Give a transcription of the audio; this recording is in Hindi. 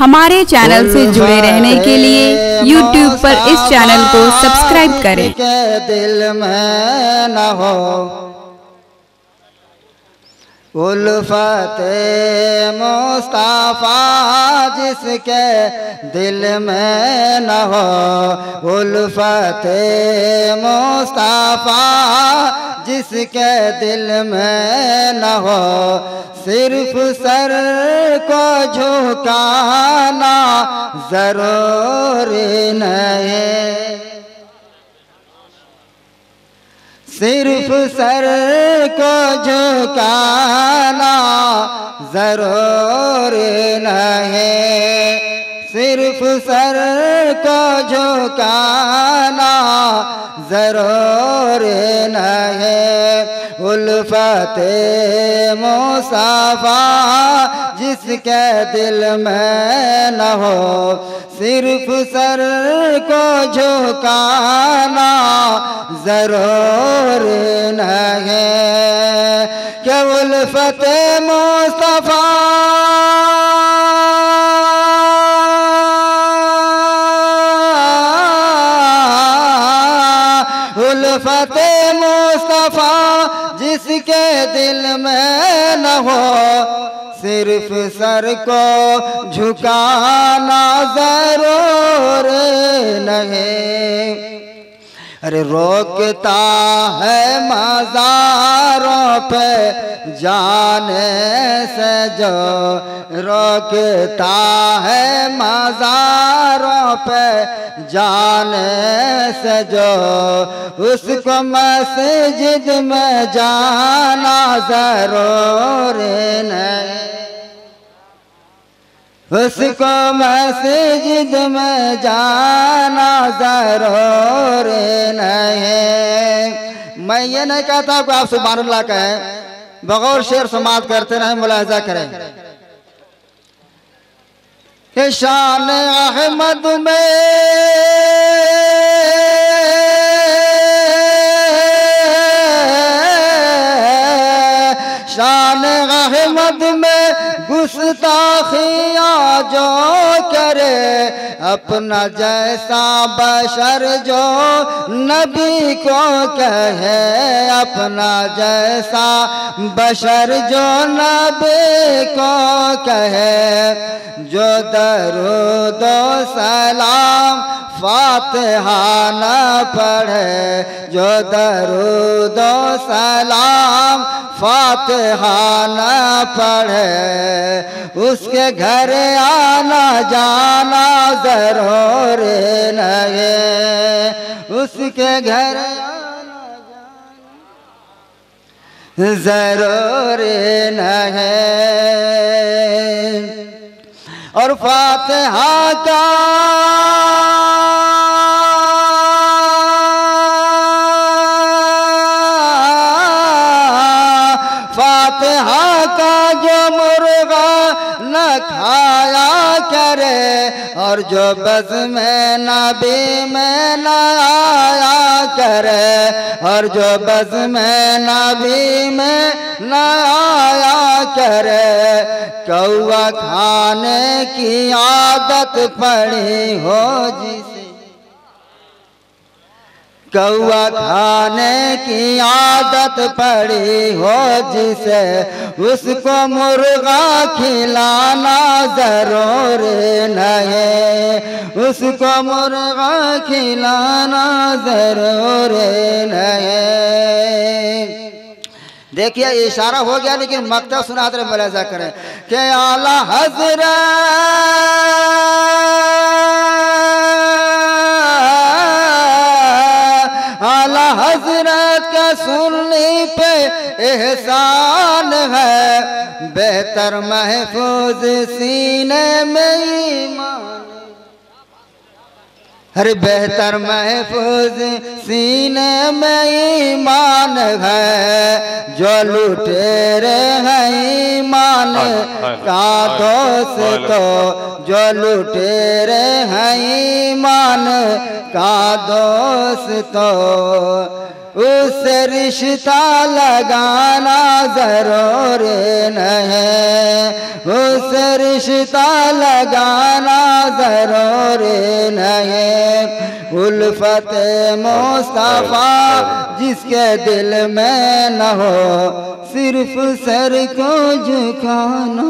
हमारे चैनल से जुड़े रहने के लिए YouTube पर इस चैनल को सब्सक्राइब करें। के दिल में न हो उल्फते मुस्तफा, जिसके दिल में न हो उल्फते मुस्तफा, जिसके दिल में न हो सिर्फ सर को झुकाना जरूरी नहीं, सिर्फ सर को झुकाना जरूर नहीं, सिर्फ सर को झुकाना जरूर नहीं। उल्फते मुस्तफा, जिसके दिल में न हो सिर्फ सर को झुकाना जरूर नहीं। क्या उल्फते मुस्तफा उल्फते मुस्तफा, जिसके दिल में न हो सिर्फ सर को झुकाना जरूर नहीं। अरे रोकता है मज़ारों पे जाने से जो, रोकता है मज़ारों पे जाने से जो, उसको मस्जिद में जाना जरूर नहीं, उसको मस्जिद में जाना जरूर नहीं। मैं ये नहीं कहता कि आप सुभान अल्लाह कहें, बगौर शेर समात करते रहें, मुलाहिजा करें कि शान अहमद में शान अहमद में गुस्ताखियाँ जो करे, अपना जैसा बशर जो नबी को कहे, अपना जैसा बशर जो नबी को कहे, जो दरूद व सलाम फातिहा न पढ़े, जो दरूद व सलाम फातिहा न पढ़े, उसके घर आना जाना जरूर नहीं, उसके घर आना जाना जरूर नहीं। और फातिहा का फातिहा का जो मुर्गा न खाया करे, और जो बज़्म नबी में न आया करे, और जो बज़्म नबी में न आया करे, कौवा खाने की आदत पड़ी हो जिसे, कौवा खाने की आदत पड़ी हो जिसे, उसको मुर्गा खिलाना जरूर नहीं, उसको मुर्गा खिलाना जरूर नहीं। देखिए इशारा हो गया, लेकिन मकतब सुनाते रहे, मुलाहिजा करें कि आला हज़रत आला हज़रत का सुनने पे एहसान है, बेहतर महफूज सीने में ईमान, हर बेहतर महफूज सीने में ईमान है, जो लुटेरे हैं ईमान का दोस्त, जो लुटेरे हैं ईमान का दोस्त। उससे रिश्ता लगाना ज़रूर नहीं, उससे रिश्ता लगाना ज़रूर नहीं। उल्फत मुस्तफ़ा जिसके दिल में न हो, सिर्फ सर को झुकाना